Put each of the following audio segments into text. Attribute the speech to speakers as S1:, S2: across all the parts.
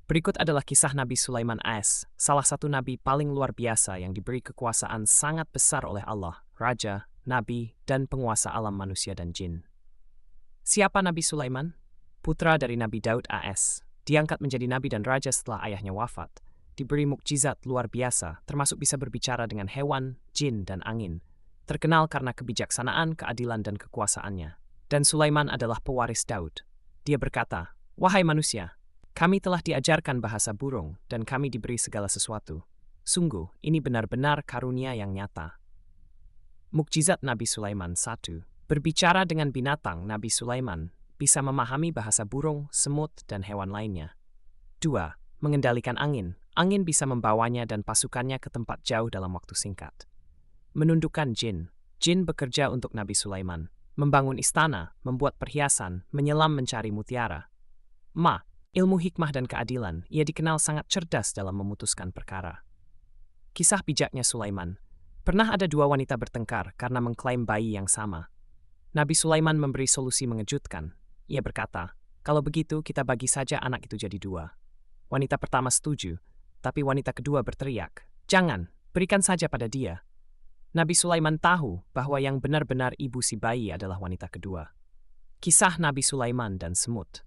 S1: Berikut adalah kisah Nabi Sulaiman AS, salah satu nabi paling luar biasa yang diberi kekuasaan sangat besar oleh Allah, raja, nabi, dan penguasa alam manusia dan jin. Siapa Nabi Sulaiman? Putra dari Nabi Daud AS. Diangkat menjadi nabi dan raja setelah ayahnya wafat. Diberi mukjizat luar biasa, termasuk bisa berbicara dengan hewan, jin, dan angin. Terkenal karena kebijaksanaan, keadilan, dan kekuasaannya. Dan Sulaiman adalah pewaris Daud. Dia berkata, "Wahai manusia, kami telah diajarkan bahasa burung, dan kami diberi segala sesuatu. Sungguh, ini benar-benar karunia yang nyata." Mukjizat Nabi Sulaiman 1. Berbicara dengan binatang, Nabi Sulaiman bisa memahami bahasa burung, semut, dan hewan lainnya. 2. Mengendalikan angin. Angin bisa membawanya dan pasukannya ke tempat jauh dalam waktu singkat. Menundukkan jin. Jin bekerja untuk Nabi Sulaiman. Membangun istana, membuat perhiasan, menyelam mencari mutiara. Ilmu hikmah dan keadilan, ia dikenal sangat cerdas dalam memutuskan perkara. Kisah bijaknya Sulaiman. Pernah ada dua wanita bertengkar karena mengklaim bayi yang sama. Nabi Sulaiman memberi solusi mengejutkan. Ia berkata, "Kalau begitu kita bagi saja anak itu jadi dua." Wanita pertama setuju, tapi wanita kedua berteriak, "Jangan, berikan saja pada dia." Nabi Sulaiman tahu bahwa yang benar-benar ibu si bayi adalah wanita kedua. Kisah Nabi Sulaiman dan semut.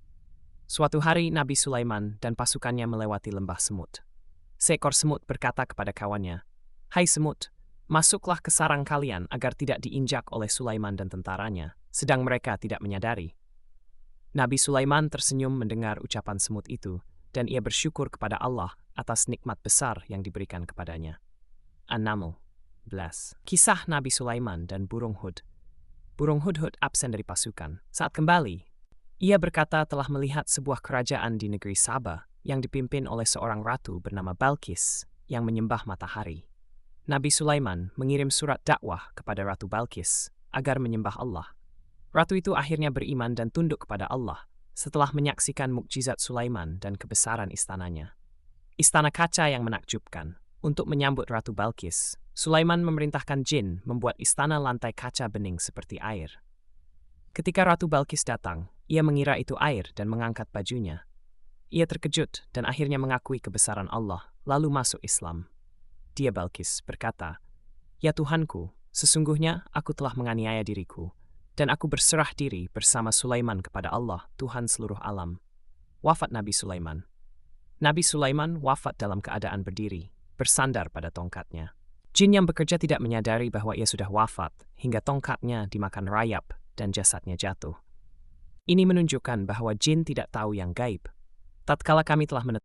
S1: Suatu hari Nabi Sulaiman dan pasukannya melewati lembah semut. Seekor semut berkata kepada kawannya, "Hai semut, masuklah ke sarang kalian agar tidak diinjak oleh Sulaiman dan tentaranya, sedang mereka tidak menyadari." Nabi Sulaiman tersenyum mendengar ucapan semut itu, dan ia bersyukur kepada Allah atas nikmat besar yang diberikan kepadanya. An-Naml 11. Kisah Nabi Sulaiman dan burung Hud. Burung Hudhud absen dari pasukan. Saat kembali, ia berkata telah melihat sebuah kerajaan di negeri Sabah yang dipimpin oleh seorang ratu bernama Balkis yang menyembah matahari. Nabi Sulaiman mengirim surat dakwah kepada Ratu Balkis agar menyembah Allah. Ratu itu akhirnya beriman dan tunduk kepada Allah setelah menyaksikan mukjizat Sulaiman dan kebesaran istananya. Istana kaca yang menakjubkan. Untuk menyambut Ratu Balkis, Sulaiman memerintahkan jin membuat istana lantai kaca bening seperti air. Ketika Ratu Balkis datang, ia mengira itu air dan mengangkat bajunya. Ia terkejut dan akhirnya mengakui kebesaran Allah, lalu masuk Islam. Dia Balkis berkata, "Ya Tuhanku, sesungguhnya aku telah menganiaya diriku, dan aku berserah diri bersama Sulaiman kepada Allah, Tuhan seluruh alam." Wafat Nabi Sulaiman. Nabi Sulaiman wafat dalam keadaan berdiri, bersandar pada tongkatnya. Jin yang bekerja tidak menyadari bahwa ia sudah wafat, hingga tongkatnya dimakan rayap dan jasadnya jatuh. Ini menunjukkan bahwa jin tidak tahu yang gaib. Tatkala kami telah